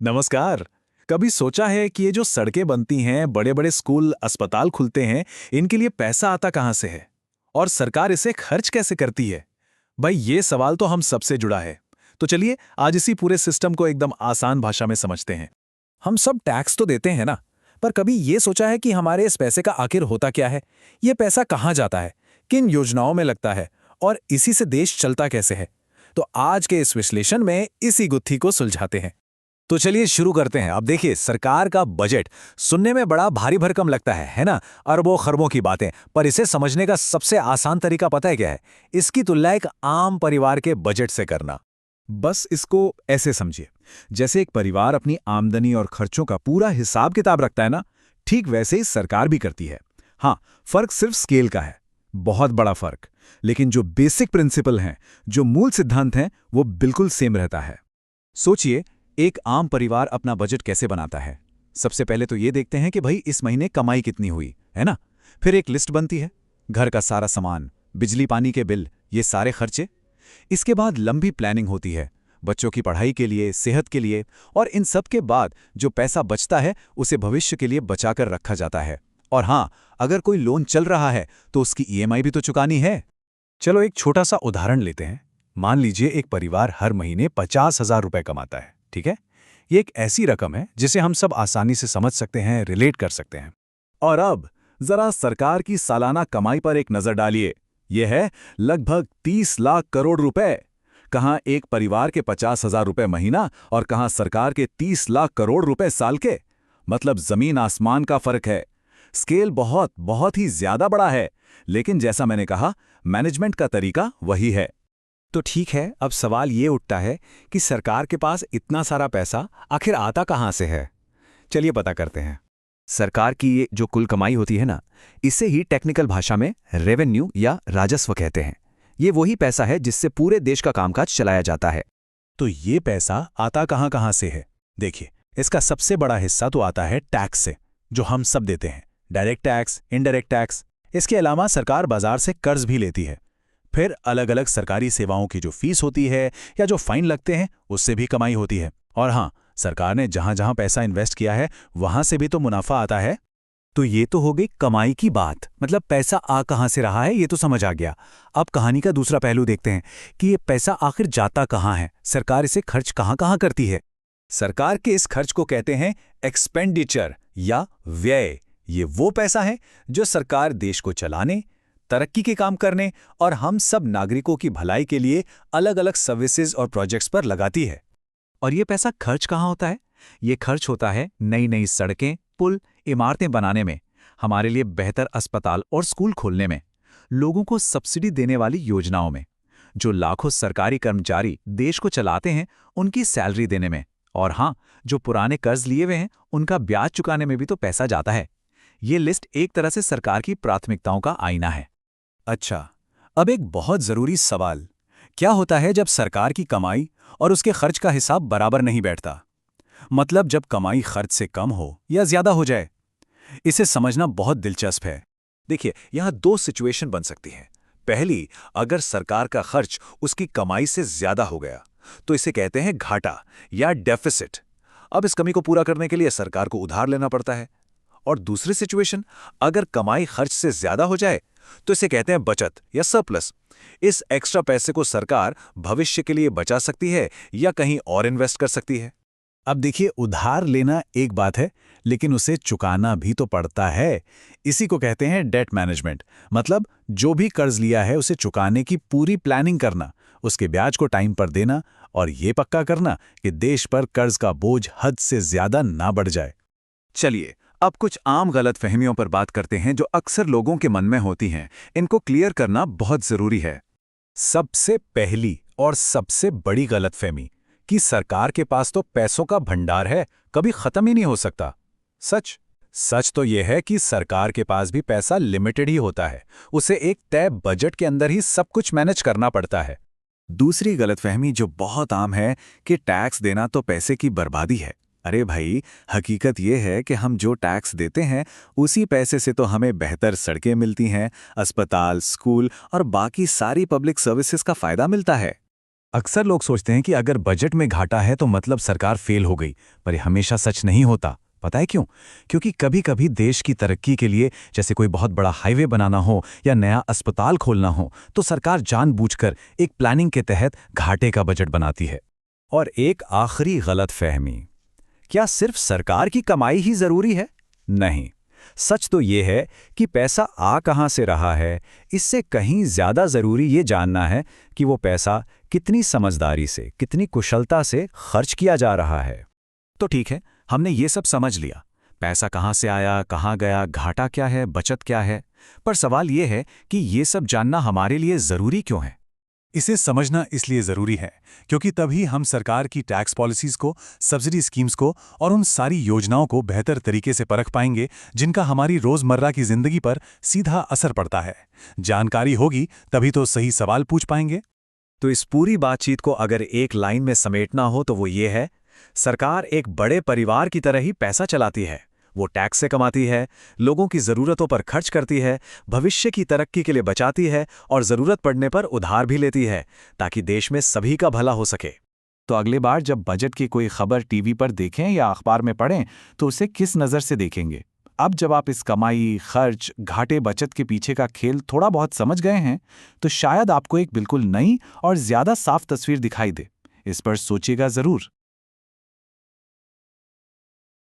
नमस्कार। कभी सोचा है कि ये जो सड़कें बनती हैं, बड़े बड़े स्कूल अस्पताल खुलते हैं, इनके लिए पैसा आता कहाँ से है और सरकार इसे खर्च कैसे करती है? भाई ये सवाल तो हम सबसे जुड़ा है। तो चलिए आज इसी पूरे सिस्टम को एकदम आसान भाषा में समझते हैं। हम सब टैक्स तो देते हैं ना, पर कभी ये सोचा है कि हमारे इस पैसे का आखिर होता क्या है? ये पैसा कहाँ जाता है, किन योजनाओं में लगता है और इसी से देश चलता कैसे है? तो आज के इस विश्लेषण में इसी गुत्थी को सुलझाते हैं। तो चलिए शुरू करते हैं। अब देखिए, सरकार का बजट सुनने में बड़ा भारी भरकम लगता है ना? अरबों खरबों की बातें। पर इसे समझने का सबसे आसान तरीका पता है क्या है? इसकी तुलना एक आम परिवार के बजट से करना। बस इसको ऐसे समझिए, जैसे एक परिवार अपनी आमदनी और खर्चों का पूरा हिसाब किताब रखता है ना, ठीक वैसे ही सरकार भी करती है। हाँ, फर्क सिर्फ स्केल का है, बहुत बड़ा फर्क। लेकिन जो बेसिक प्रिंसिपल हैं, जो मूल सिद्धांत हैं, वो बिल्कुल सेम रहता है। सोचिए, एक आम परिवार अपना बजट कैसे बनाता है। सबसे पहले तो ये देखते हैं कि भाई इस महीने कमाई कितनी हुई है ना। फिर एक लिस्ट बनती है, घर का सारा सामान, बिजली पानी के बिल, ये सारे खर्चे। इसके बाद लंबी प्लानिंग होती है, बच्चों की पढ़ाई के लिए, सेहत के लिए। और इन सब के बाद जो पैसा बचता है उसे भविष्य के लिए बचाकर रखा जाता है। और हाँ, अगर कोई लोन चल रहा है तो उसकी ईएमआई भी तो चुकानी है। चलो एक छोटा सा उदाहरण लेते हैं। मान लीजिए एक परिवार हर महीने 50,000 रुपए कमाता है, ठीक है? ये एक ऐसी रकम है जिसे हम सब आसानी से समझ सकते हैं, रिलेट कर सकते हैं। और अब जरा सरकार की सालाना कमाई पर एक नजर डालिए। यह है लगभग 30 लाख करोड़ रुपए। कहाँ एक परिवार के 50,000 रुपए महीना और कहाँ सरकार के 30 लाख करोड़ रुपए साल के। मतलब जमीन आसमान का फर्क है। स्केल बहुत बहुत ही ज्यादा बड़ा है। लेकिन जैसा मैंने कहा, मैनेजमेंट का तरीका वही है। तो ठीक है, अब सवाल ये उठता है कि सरकार के पास इतना सारा पैसा आखिर आता कहाँ से है? चलिए पता करते हैं। सरकार की ये जो कुल कमाई होती है ना, इसे ही टेक्निकल भाषा में रेवेन्यू या राजस्व कहते हैं। ये वही पैसा है जिससे पूरे देश का कामकाज चलाया जाता है। तो ये पैसा आता कहाँ कहाँ से है? देखिए, इसका सबसे बड़ा हिस्सा तो आता है टैक्स से, जो हम सब देते हैं। Direct tax, indirect tax. इसके अलावा सरकार बाजार से कर्ज भी लेती है। फिर अलग अलग सरकारी सेवाओं की जो फीस होती है या जो फाइन लगते हैं, उससे भी कमाई होती है। और हाँ, सरकार ने जहां जहां पैसा इन्वेस्ट किया है वहां से भी तो मुनाफा आता है। तो ये तो हो गई कमाई की बात, मतलब पैसा आ कहां से रहा है ये तो समझ आ गया। अब कहानी का दूसरा पहलू देखते हैं कि ये पैसा आखिर जाता कहां है, सरकार इसे खर्च कहां कहां करती है। सरकार के इस खर्च को कहते हैं एक्सपेंडिचर या व्यय। ये वो पैसा है जो सरकार देश को चलाने, तरक्की के काम करने और हम सब नागरिकों की भलाई के लिए अलग अलग सर्विसेज और प्रोजेक्ट्स पर लगाती है। और ये पैसा खर्च कहाँ होता है? ये खर्च होता है नई नई सड़कें, पुल, इमारतें बनाने में, हमारे लिए बेहतर अस्पताल और स्कूल खोलने में, लोगों को सब्सिडी देने वाली योजनाओं में, जो लाखों सरकारी कर्मचारी देश को चलाते हैं उनकी सैलरी देने में। और हाँ, जो पुराने कर्ज लिए हुए हैं उनका ब्याज चुकाने में भी तो पैसा जाता है। ये लिस्ट एक तरह से सरकार की प्राथमिकताओं का आईना है। अच्छा, अब एक बहुत जरूरी सवाल, क्या होता है जब सरकार की कमाई और उसके खर्च का हिसाब बराबर नहीं बैठता? मतलब जब कमाई खर्च से कम हो या ज्यादा हो जाए। इसे समझना बहुत दिलचस्प है। देखिए, यहां दो सिचुएशन बन सकती हैं। पहली, अगर सरकार का खर्च उसकी कमाई से ज्यादा हो गया तो इसे कहते हैं घाटा या डेफिसिट। अब इस कमी को पूरा करने के लिए सरकार को उधार लेना पड़ता है। और दूसरी सिचुएशन, अगर कमाई खर्च से ज्यादा हो जाए तो इसे कहते हैं बचत या सरप्लस। इस एक्स्ट्रा पैसे को सरकार भविष्य के लिए बचा सकती है या कहीं और इन्वेस्ट कर सकती है। अब देखिए, उधार लेना एक बात है, लेकिन उसे चुकाना भी तो पड़ता है। इसी को कहते हैं डेट मैनेजमेंट। मतलब जो भी कर्ज लिया है उसे चुकाने की पूरी प्लानिंग करना, उसके ब्याज को टाइम पर देना और ये पक्का करना कि देश पर कर्ज का बोझ हद से ज्यादा ना बढ़ जाए। चलिए, अब कुछ आम गलतफहमियों पर बात करते हैं जो अक्सर लोगों के मन में होती हैं। इनको क्लियर करना बहुत जरूरी है। सबसे पहली और सबसे बड़ी गलतफहमी कि सरकार के पास तो पैसों का भंडार है, कभी खत्म ही नहीं हो सकता। सच सच तो यह है कि सरकार के पास भी पैसा लिमिटेड ही होता है। उसे एक तय बजट के अंदर ही सब कुछ मैनेज करना पड़ता है। दूसरी गलतफहमी जो बहुत आम है कि टैक्स देना तो पैसे की बर्बादी है। अरे भाई, हकीकत यह है कि हम जो टैक्स देते हैं उसी पैसे से तो हमें बेहतर सड़कें मिलती हैं, अस्पताल, स्कूल और बाकी सारी पब्लिक सर्विसेज का फायदा मिलता है। अक्सर लोग सोचते हैं कि अगर बजट में घाटा है तो मतलब सरकार फेल हो गई, पर यह हमेशा सच नहीं होता। पता है क्यों? क्योंकि कभी-कभी देश की तरक्की के लिए, जैसे कोई बहुत बड़ा हाईवे बनाना हो या नया अस्पताल खोलना हो, तो सरकार जानबूझकर एक प्लानिंग के तहत घाटे का बजट बनाती है। और एक आखिरी गलतफहमी, क्या सिर्फ सरकार की कमाई ही जरूरी है? नहीं। सच तो ये है कि पैसा आ कहां से रहा है, इससे कहीं ज्यादा जरूरी ये जानना है कि वो पैसा कितनी समझदारी से, कितनी कुशलता से खर्च किया जा रहा है। तो ठीक है, हमने ये सब समझ लिया। पैसा कहां से आया, कहां गया, घाटा क्या है, बचत क्या है। पर सवाल ये है कि ये सब जानना हमारे लिए जरूरी क्यों है? इसे समझना इसलिए ज़रूरी है क्योंकि तभी हम सरकार की टैक्स पॉलिसीज़ को, सब्सिडी स्कीम्स को और उन सारी योजनाओं को बेहतर तरीके से परख पाएंगे जिनका हमारी रोज़मर्रा की ज़िंदगी पर सीधा असर पड़ता है। जानकारी होगी तभी तो सही सवाल पूछ पाएंगे। तो इस पूरी बातचीत को अगर एक लाइन में समेटना हो तो वो ये है, सरकार एक बड़े परिवार की तरह ही पैसा चलाती है। वो टैक्स से कमाती है, लोगों की ज़रूरतों पर खर्च करती है, भविष्य की तरक्की के लिए बचाती है और ज़रूरत पड़ने पर उधार भी लेती है, ताकि देश में सभी का भला हो सके। तो अगली बार जब बजट की कोई खबर टीवी पर देखें या अखबार में पढ़ें, तो उसे किस नज़र से देखेंगे? अब जब आप इस कमाई, खर्च, घाटे, बचत के पीछे का खेल थोड़ा बहुत समझ गए हैं, तो शायद आपको एक बिल्कुल नई और ज़्यादा साफ तस्वीर दिखाई दे। इस पर सोचिएगा ज़रूर।